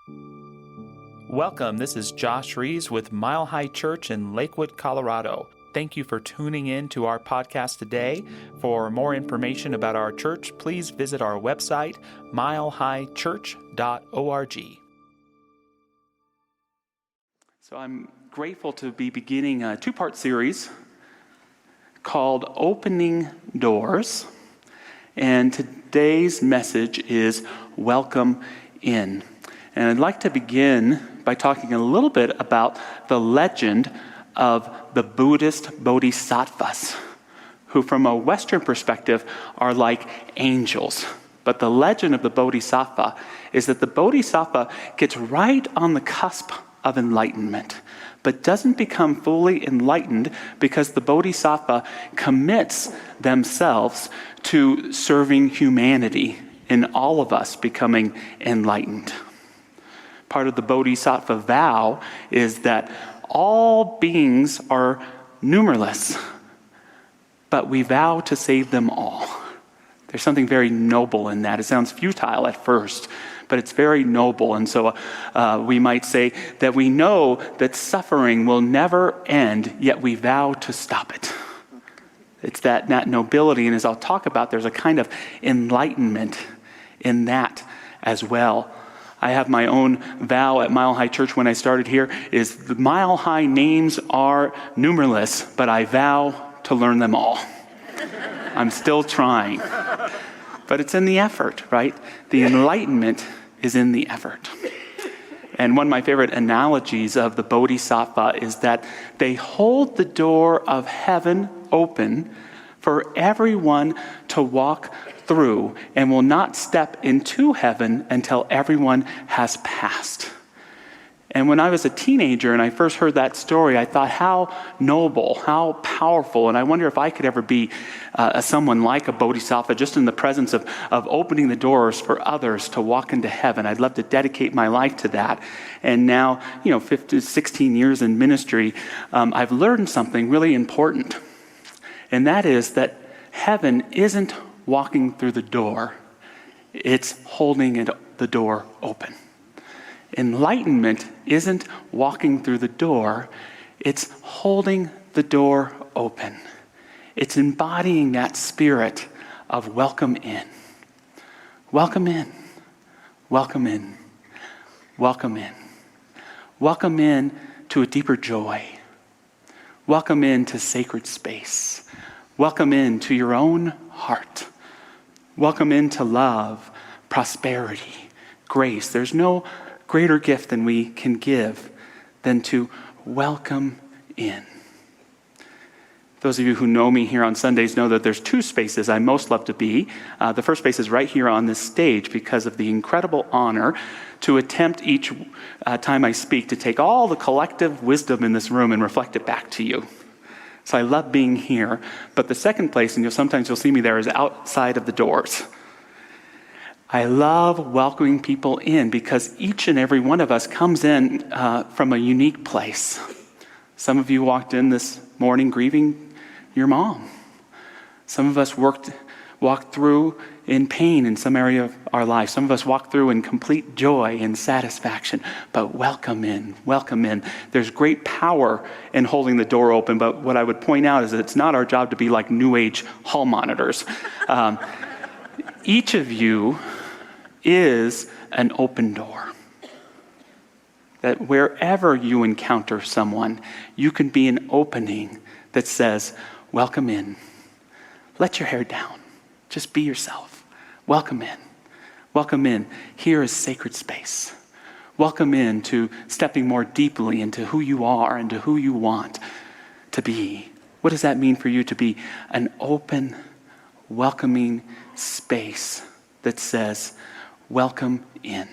Welcome, this is Josh Reeves with Mile High Church in Lakewood, Colorado. Thank you for tuning in to our podcast today. For more information about our church, please visit our website, milehighchurch.org. So I'm grateful to be beginning a two-part series called Opening Doors. And today's message is Welcome In. And I'd like to begin by talking a little bit about the legend of the Buddhist bodhisattvas, who from a Western perspective are like angels. But the legend of the bodhisattva is that the bodhisattva gets right on the cusp of enlightenment, but doesn't become fully enlightened because the bodhisattva commits themselves to serving humanity in all of us becoming enlightened. Part of the bodhisattva vow is that all beings are numerous, but we vow to save them all. There's something very noble in that. It sounds futile at first, but it's very noble. And so we might say that we know that suffering will never end, yet we vow to stop it. It's that nobility, and as I'll talk about, there's a kind of enlightenment in that as well. I have my own vow at Mile High Church when I started here, is the Mile High names are numerous, but I vow to learn them all. I'm still trying. But it's in the effort, right? The enlightenment is in the effort. And one of my favorite analogies of the bodhisattva is that they hold the door of heaven open for everyone to walk through and will not step into heaven until everyone has passed. And when I was a teenager and I first heard that story, I thought how noble, how powerful, and I wonder if I could ever be someone like a bodhisattva, just in the presence of opening the doors for others to walk into heaven. I'd love to dedicate my life to that. And now, 16 years in ministry, I've learned something really important. And that is that heaven isn't walking through the door, it's holding the door open. Enlightenment isn't walking through the door, it's holding the door open. It's embodying that spirit of welcome in. Welcome in. Welcome in. Welcome in. Welcome in to a deeper joy. Welcome in to sacred space. Welcome in to your own heart. Welcome into love, prosperity, grace. There's no greater gift than we can give than to welcome in. Those of you who know me here on Sundays know that there's two spaces I most love to be. The first space is right here on this stage because of the incredible honor to attempt each time I speak to take all the collective wisdom in this room and reflect it back to you. So I love being here. But the second place, and sometimes you'll see me there, is outside of the doors. I love welcoming people in because each and every one of us comes in from a unique place. Some of you walked in this morning grieving your mom. Some of us walked through in pain in some area of our life. Some of us walk through in complete joy and satisfaction. But welcome in, welcome in. There's great power in holding the door open, but what I would point out is that it's not our job to be like New Age hall monitors. Each of you is an open door. That wherever you encounter someone, you can be an opening that says, welcome in. Let your hair down. Just be yourself. Welcome in. Welcome in. Here is sacred space. Welcome in to stepping more deeply into who you are and to who you want to be. What does that mean for you to be an open, welcoming space that says, welcome in?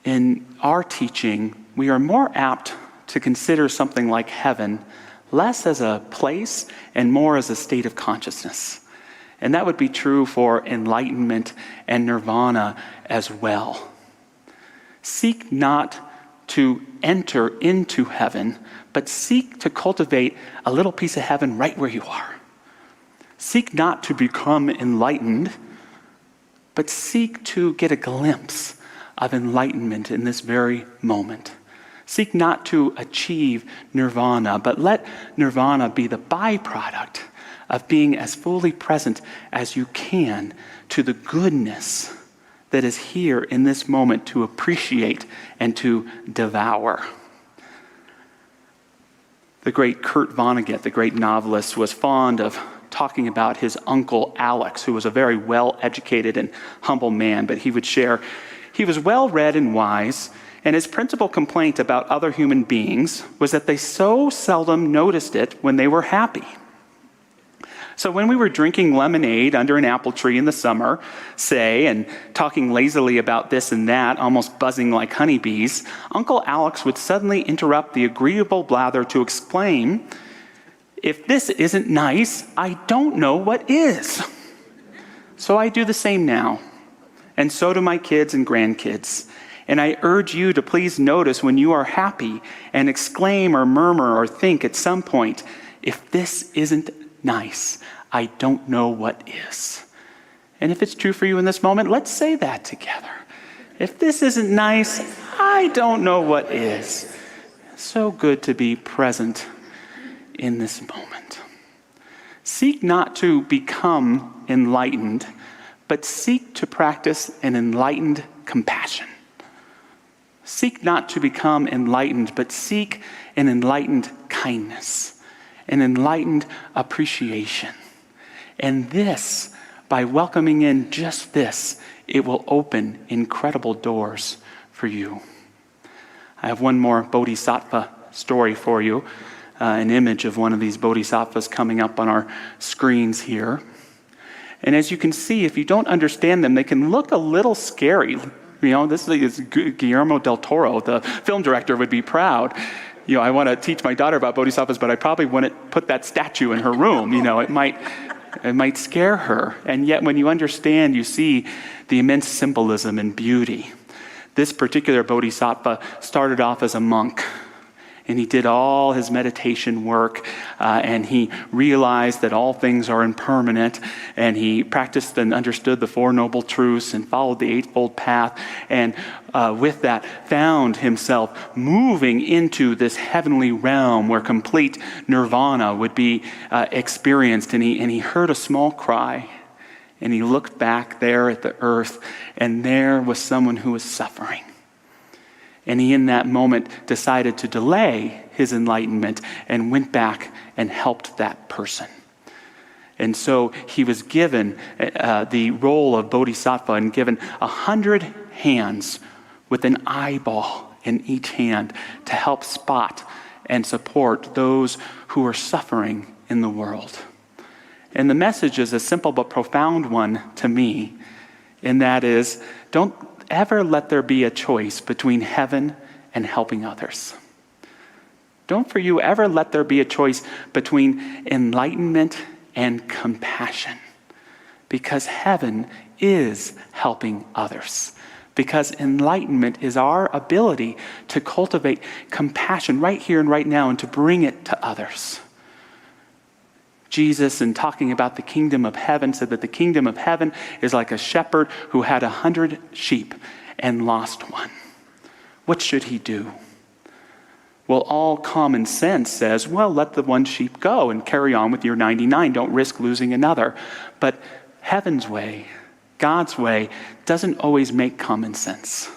In our teaching, we are more apt to consider something like heaven less as a place and more as a state of consciousness. And that would be true for enlightenment and nirvana as well. Seek not to enter into heaven, but seek to cultivate a little piece of heaven right where you are. Seek not to become enlightened, but seek to get a glimpse of enlightenment in this very moment. Seek not to achieve nirvana, but let nirvana be the byproduct of being as fully present as you can to the goodness that is here in this moment to appreciate and to devour. The great Kurt Vonnegut, the great novelist, was fond of talking about his uncle Alex, who was a very well-educated and humble man, but he would share, he was well-read and wise, and his principal complaint about other human beings was that they so seldom noticed it when they were happy. So when we were drinking lemonade under an apple tree in the summer, say, and talking lazily about this and that, almost buzzing like honeybees, Uncle Alex would suddenly interrupt the agreeable blather to exclaim, "If this isn't nice, I don't know what is." So I do the same now, and so do my kids and grandkids. And I urge you to please notice when you are happy and exclaim or murmur or think at some point, "If this isn't nice, I don't know what is." And if it's true for you in this moment, let's say that together. If this isn't nice, I don't know what is. So good to be present in this moment. Seek not to become enlightened, but seek to practice an enlightened compassion. Seek not to become enlightened, but seek an enlightened kindness, an enlightened appreciation. And this, by welcoming in just this, it will open incredible doors for you. I have one more bodhisattva story for you, an image of one of these bodhisattvas coming up on our screens here. And as you can see, if you don't understand them, they can look a little scary. You know, this is Guillermo del Toro, the film director, would be proud. You know, I want to teach my daughter about bodhisattvas, but I probably wouldn't put that statue in her room. You know, it might scare her. And yet when you understand, you see the immense symbolism and beauty. This particular bodhisattva started off as a monk, and he did all his meditation work, and he realized that all things are impermanent, and he practiced and understood the Four Noble Truths and followed the Eightfold Path, and with that found himself moving into this heavenly realm where complete nirvana would be experienced. And he heard a small cry, and he looked back there at the earth, and there was someone who was suffering. And he, in that moment, decided to delay his enlightenment and went back and helped that person. And so he was given the role of bodhisattva and given 100 hands with an eyeball in each hand to help spot and support those who are suffering in the world. And the message is a simple but profound one to me, and that is, don't ever let there be a choice between heaven and helping others. Don't for you ever let there be a choice between enlightenment and compassion, because heaven is helping others. Because enlightenment is our ability to cultivate compassion right here and right now and to bring it to others. Jesus, in talking about the kingdom of heaven, said that the kingdom of heaven is like a shepherd who had 100 sheep and lost one. What should he do? Well, all common sense says, well, let the one sheep go and carry on with your 99. Don't risk losing another. But heaven's way, God's way, doesn't always make common sense.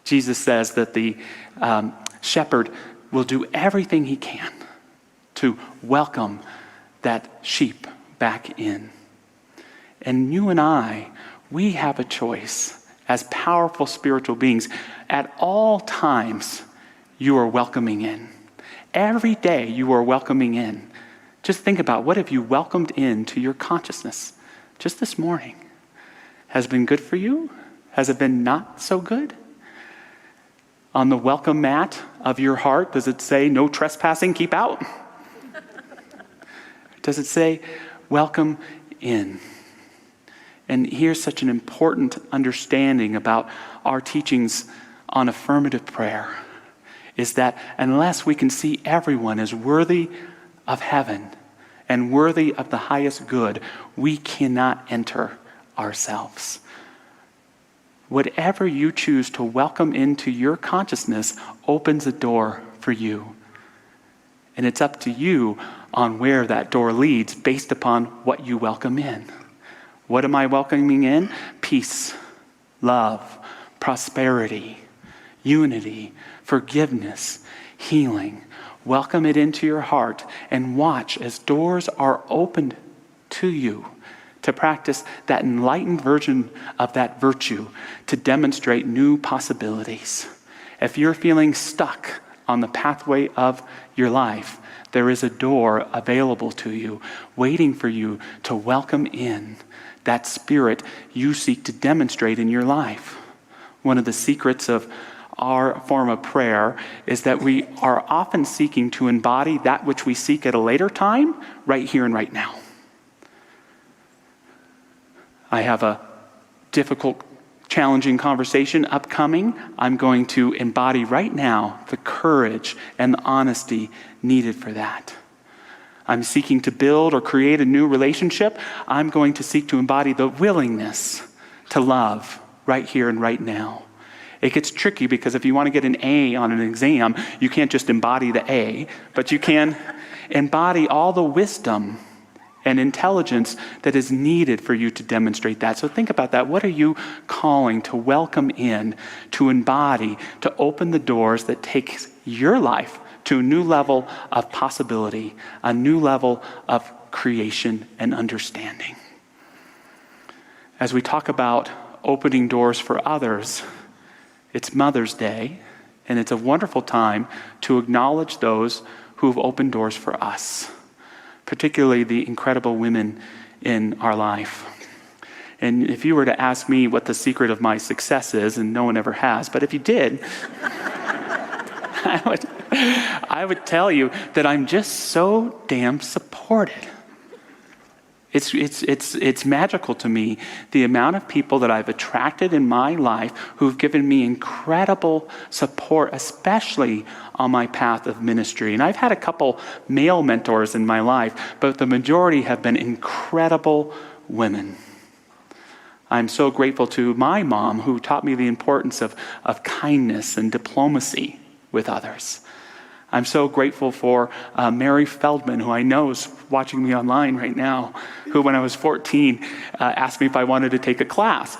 Jesus says that the shepherd will do everything he can to welcome that sheep back in. And you and I, we have a choice as powerful spiritual beings. At all times, you are welcoming in. Every day, you are welcoming in. Just think about, what have you welcomed into your consciousness just this morning? Has it been good for you? Has it been not so good? On the welcome mat of your heart, does it say, no trespassing, keep out? Does it say, welcome in? And here's such an important understanding about our teachings on affirmative prayer, is that unless we can see everyone as worthy of heaven and worthy of the highest good, we cannot enter ourselves. Whatever you choose to welcome into your consciousness opens a door for you. And it's up to you on where that door leads based upon what you welcome in. What am I welcoming in? Peace, love, prosperity, unity, forgiveness, healing. Welcome it into your heart and watch as doors are opened to you to practice that enlightened version of that virtue to demonstrate new possibilities. If you're feeling stuck on the pathway of your life, there is a door available to you, waiting for you to welcome in that spirit you seek to demonstrate in your life. One of the secrets of our form of prayer is that we are often seeking to embody that which we seek at a later time, right here and right now. I have a difficult, challenging conversation upcoming. I'm going to embody right now the courage and the honesty needed for that. I'm seeking to build or create a new relationship. I'm going to seek to embody the willingness to love right here and right now. It gets tricky because if you want to get an A on an exam, you can't just embody the A, but you can embody all the wisdom and intelligence that is needed for you to demonstrate that. So think about that. What are you calling to welcome in, to embody, to open the doors that take your life to a new level of possibility, a new level of creation and understanding? As we talk about opening doors for others, it's Mother's Day, and it's a wonderful time to acknowledge those who've opened doors for us, particularly the incredible women in our life. And if you were to ask me what the secret of my success is, and no one ever has, but if you did, I would tell you that I'm just so damn supported. It's magical to me, the amount of people that I've attracted in my life who've given me incredible support, especially on my path of ministry. And I've had a couple male mentors in my life, but the majority have been incredible women. I'm so grateful to my mom, who taught me the importance of kindness and diplomacy with others. I'm so grateful for Mary Feldman, who I know is watching me online right now, who when I was 14 asked me if I wanted to take a class.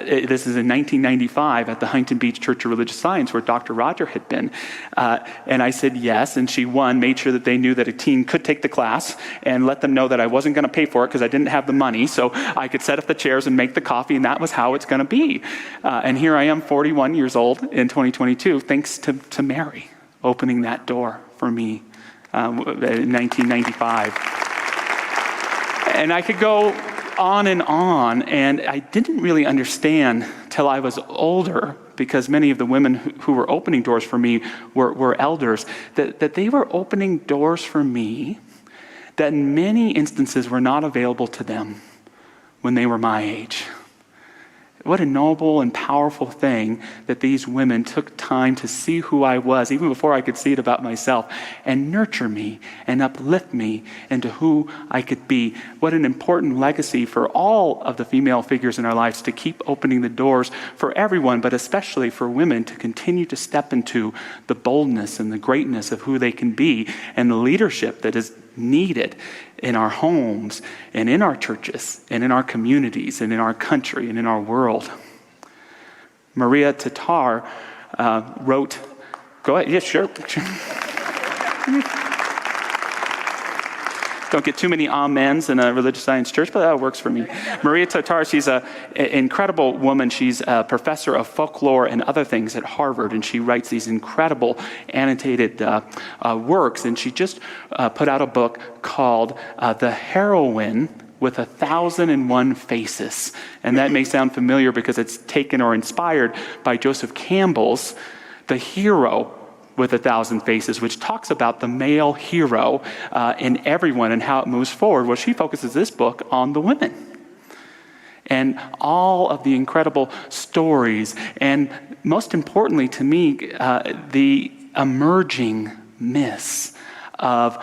This is in 1995 at the Huntington Beach Church of Religious Science, where Dr. Roger had been. And I said yes, and she made sure that they knew that a teen could take the class and let them know that I wasn't going to pay for it because I didn't have the money, so I could set up the chairs and make the coffee, and that was how it's going to be. And here I am, 41 years old in 2022, thanks to Mary opening that door for me in 1995. And I could go on, and I didn't really understand till I was older, because many of the women who were opening doors for me were elders, that they were opening doors for me that in many instances were not available to them when they were my age. What a noble and powerful thing that these women took time to see who I was, even before I could see it about myself, and nurture me and uplift me into who I could be. What an important legacy for all of the female figures in our lives to keep opening the doors for everyone, but especially for women to continue to step into the boldness and the greatness of who they can be and the leadership that is needed in our homes and in our churches and in our communities and in our country and in our world. Maria Tatar wrote, go ahead, yeah, sure. Don't get too many amens in a religious science church, but that works for me. Maria Tatar, she's an incredible woman. She's a professor of folklore and other things at Harvard, and she writes these incredible annotated works. And she just put out a book called The Heroine with 1,001 Faces. And that may sound familiar because it's taken or inspired by Joseph Campbell's The Hero with 1,000 Faces, which talks about the male hero in everyone and how it moves forward. Well, she focuses this book on the women and all of the incredible stories, and most importantly to me, the emerging myths of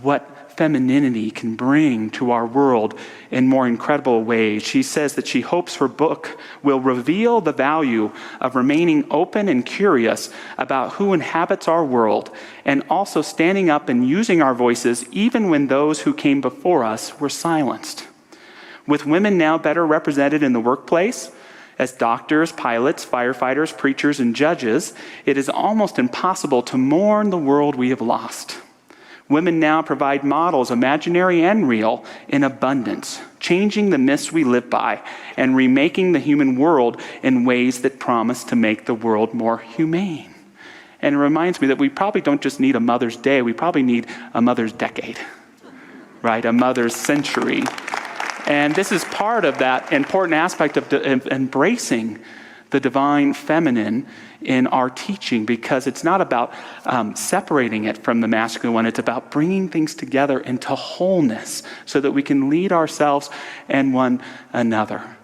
what femininity can bring to our world in more incredible ways. She says that she hopes her book will reveal the value of remaining open and curious about who inhabits our world, and also standing up and using our voices even when those who came before us were silenced. With women now better represented in the workplace, as doctors, pilots, firefighters, preachers, and judges, it is almost impossible to mourn the world we have lost. Women now provide models, imaginary and real, in abundance, changing the myths we live by and remaking the human world in ways that promise to make the world more humane. And it reminds me that we probably don't just need a Mother's Day, we probably need a Mother's Decade, right? A Mother's Century. And this is part of that important aspect of embracing the divine feminine in our teaching, because it's not about separating it from the masculine one. It's about bringing things together into wholeness so that we can lead ourselves and one another.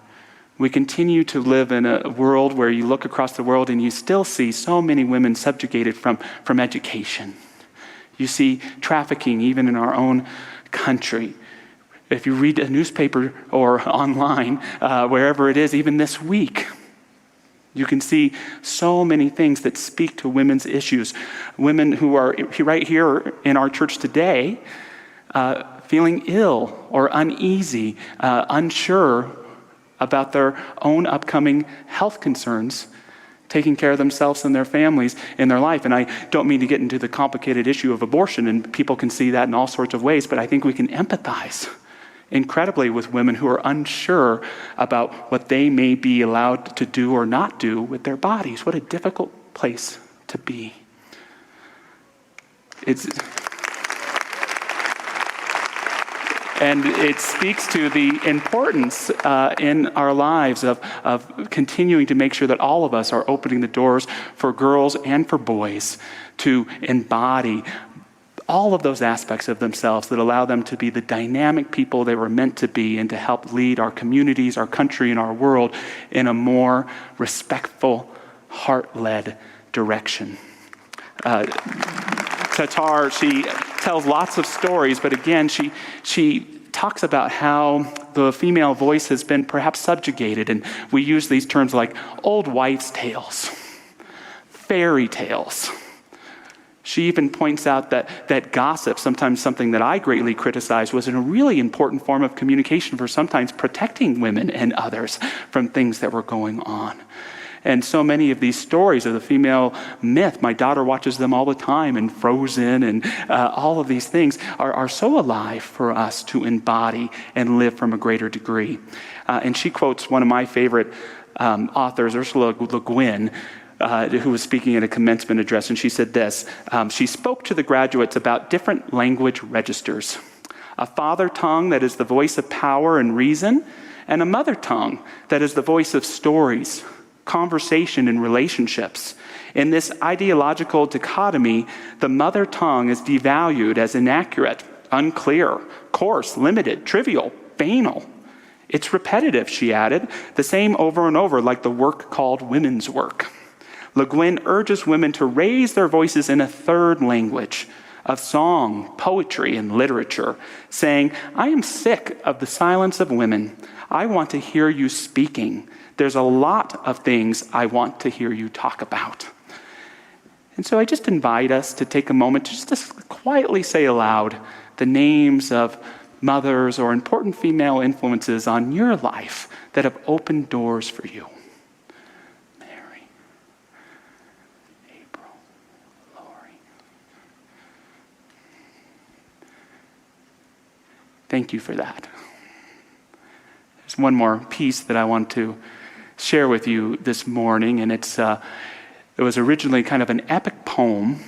We continue to live in a world where you look across the world and you still see so many women subjugated from education. You see trafficking even in our own country. If you read a newspaper or online, wherever it is, even this week, you can see so many things that speak to women's issues. Women who are right here in our church today, feeling ill or uneasy, unsure about their own upcoming health concerns, taking care of themselves and their families in their life. And I don't mean to get into the complicated issue of abortion, and people can see that in all sorts of ways, but I think we can empathize incredibly with women who are unsure about what they may be allowed to do or not do with their bodies. What a difficult place to be. And it speaks to the importance in our lives of continuing to make sure that all of us are opening the doors for girls and for boys to embody all of those aspects of themselves that allow them to be the dynamic people they were meant to be, and to help lead our communities, our country, and our world in a more respectful, heart-led direction. Tatar, she tells lots of stories, but again, she talks about how the female voice has been perhaps subjugated, and we use these terms like old wives' tales, fairy tales. She even points out that gossip, sometimes something that I greatly criticize, was a really important form of communication for sometimes protecting women and others from things that were going on. And so many of these stories of the female myth, my daughter watches them all the time, and Frozen and all of these things are so alive for us to embody and live from a greater degree. And she quotes one of my favorite authors, Ursula Le Guin, who was speaking at a commencement address, and she said this. She spoke to the graduates about different language registers: a father tongue that is the voice of power and reason, and a mother tongue that is the voice of stories, conversation, and relationships. In this ideological dichotomy, the mother tongue is devalued as inaccurate, unclear, coarse, limited, trivial, banal. It's repetitive, she added, the same over and over, like the work called women's work. Le Guin urges women to raise their voices in a third language of song, poetry, and literature, saying, I am sick of the silence of women. I want to hear you speaking. There's a lot of things I want to hear you talk about. And so I just invite us to take a moment just to quietly say aloud the names of mothers or important female influences on your life that have opened doors for you. Thank you for that. There's one more piece that I want to share with you this morning, and it was originally kind of an epic poem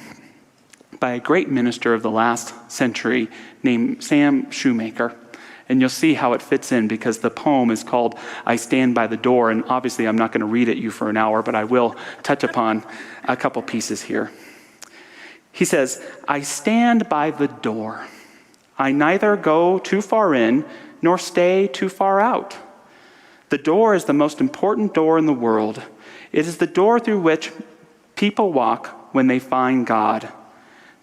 by a great minister of the last century named Sam Shoemaker. And you'll see how it fits in, because the poem is called I Stand by the Door, and obviously I'm not going to read it you for an hour, but I will touch upon a couple pieces here. He says, I stand by the door. I neither go too far in nor stay too far out. The door is the most important door in the world. It is the door through which people walk when they find God.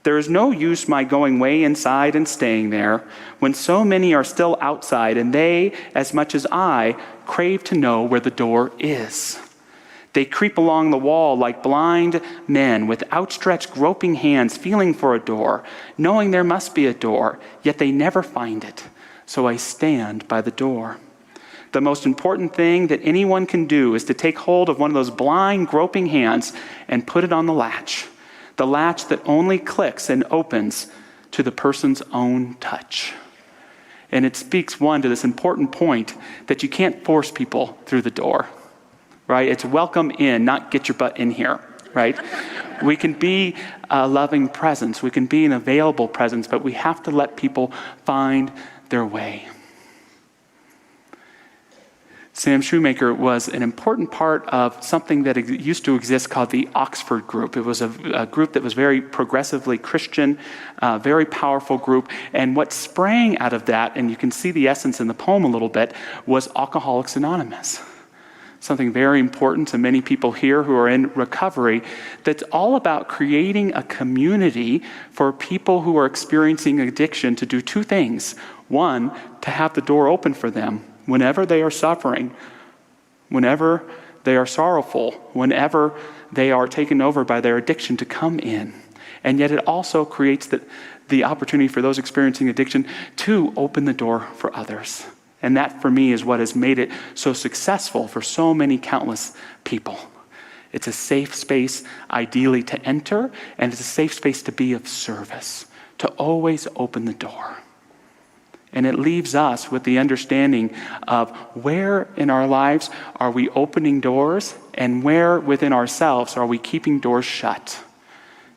There is no use my going way inside and staying there when so many are still outside, and they, as much as I, crave to know where the door is. They creep along the wall like blind men with outstretched groping hands, feeling for a door, knowing there must be a door, yet they never find it. So I stand by the door. The most important thing that anyone can do is to take hold of one of those blind, groping hands and put it on the latch that only clicks and opens to the person's own touch. And it speaks, one, to this important point that you can't force people through the door, right? It's welcome in, not get your butt in here, right? We can be a loving presence. We can be an available presence, but we have to let people find their way. Sam Shoemaker was an important part of something that used to exist called the Oxford Group. It was a group that was very progressively Christian, very powerful group. And what sprang out of that, and you can see the essence in the poem a little bit, was Alcoholics Anonymous. Something very important to many people here who are in recovery, that's all about creating a community for people who are experiencing addiction to do two things. One, to have the door open for them whenever they are suffering, whenever they are sorrowful, whenever they are taken over by their addiction, to come in. And yet it also creates the opportunity for those experiencing addiction to open the door for others. And that, for me, is what has made it so successful for so many countless people. It's a safe space, ideally, to enter, and it's a safe space to be of service, to always open the door. And it leaves us with the understanding of where in our lives are we opening doors, and where within ourselves are we keeping doors shut.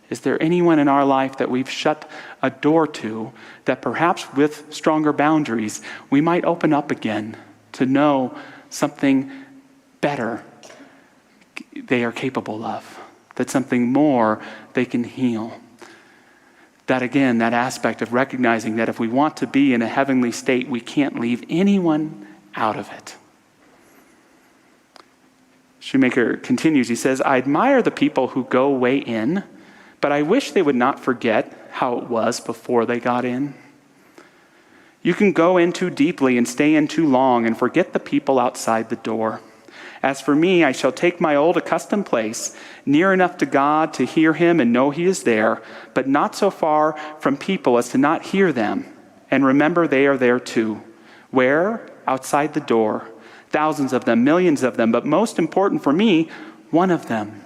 Is there anyone in our life that we've shut a door to that perhaps with stronger boundaries we might open up again to know something better they are capable of, that something more they can heal? That, again, that aspect of recognizing that if we want to be in a heavenly state, we can't leave anyone out of it. Shoemaker continues, he says, I admire the people who go way in, but I wish they would not forget how it was before they got in. You can go in too deeply and stay in too long and forget the people outside the door. As for me, I shall take my old accustomed place, near enough to God to hear him and know he is there, but not so far from people as to not hear them, and remember they are there too. Where? Outside the door. Thousands of them, millions of them, but most important for me, one of them,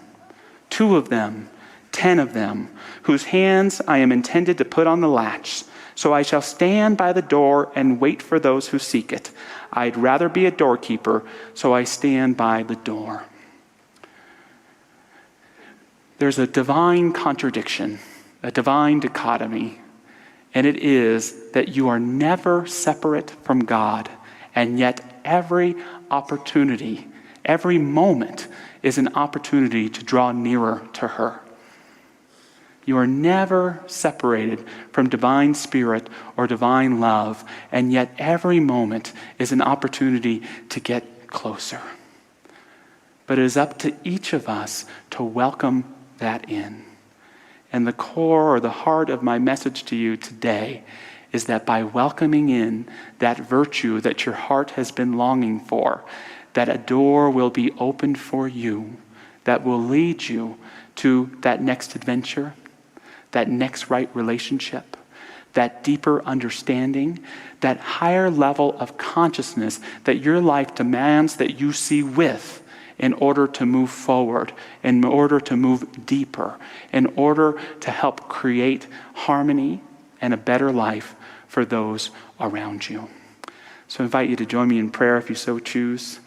two of them, 10 of them, whose hands I am intended to put on the latch. So I shall stand by the door and wait for those who seek it. I'd rather be a doorkeeper, so I stand by the door. There's a divine contradiction, a divine dichotomy, and it is that you are never separate from God, and yet every opportunity, every moment is an opportunity to draw nearer to her. You are never separated from divine spirit or divine love, and yet every moment is an opportunity to get closer. But it is up to each of us to welcome that in. And the core or the heart of my message to you today is that by welcoming in that virtue that your heart has been longing for, that a door will be opened for you that will lead you to that next adventure, that next right relationship, that deeper understanding, that higher level of consciousness that your life demands that you see with in order to move forward, in order to move deeper, in order to help create harmony and a better life for those around you. So I invite you to join me in prayer if you so choose.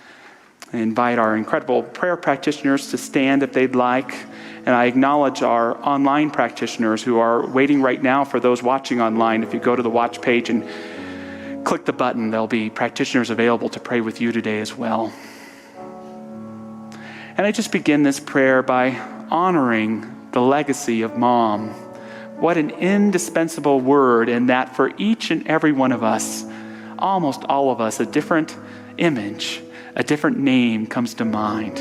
I invite our incredible prayer practitioners to stand if they'd like. And I acknowledge our online practitioners who are waiting right now for those watching online. If you go to the watch page and click the button, there'll be practitioners available to pray with you today as well. And I just begin this prayer by honoring the legacy of Mom. What an indispensable word in that for each and every one of us, almost all of us, a different image, a different name comes to mind.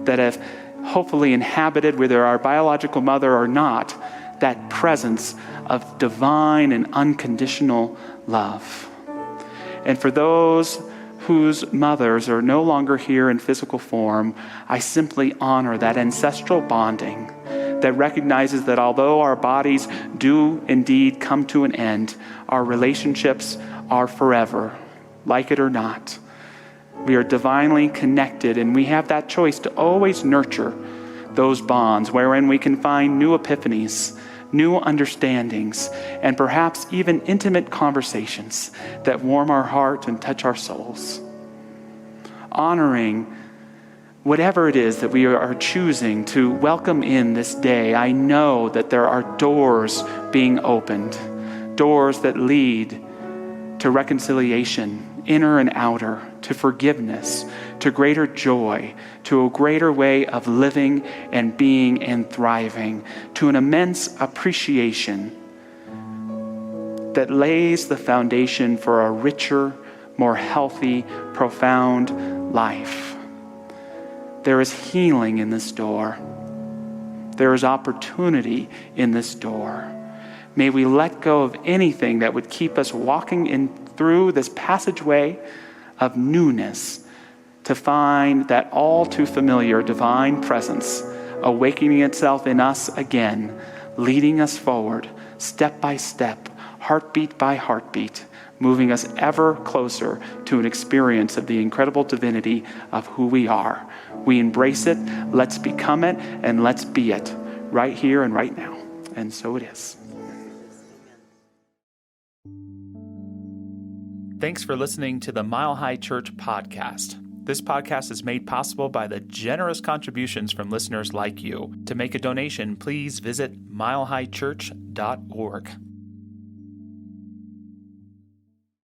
That if hopefully inhabited, whether our biological mother or not, that presence of divine and unconditional love. And for those whose mothers are no longer here in physical form, I simply honor that ancestral bonding that recognizes that although our bodies do indeed come to an end, our relationships are forever, like it or not. We are divinely connected, and we have that choice to always nurture those bonds wherein we can find new epiphanies, new understandings, and perhaps even intimate conversations that warm our heart and touch our souls. Honoring whatever it is that we are choosing to welcome in this day, I know that there are doors being opened, doors that lead to reconciliation, inner and outer, to forgiveness, to greater joy, to a greater way of living and being and thriving, to an immense appreciation that lays the foundation for a richer, more healthy, profound life. There is healing in this door. There is opportunity in this door. May we let go of anything that would keep us walking through this passageway of newness to find that all too familiar divine presence awakening itself in us again, leading us forward, step by step, heartbeat by heartbeat, moving us ever closer to an experience of the incredible divinity of who we are. We embrace it, let's become it, and let's be it right here and right now. And so it is. Thanks for listening to the Mile High Church podcast. This podcast is made possible by the generous contributions from listeners like you. To make a donation, please visit milehighchurch.org.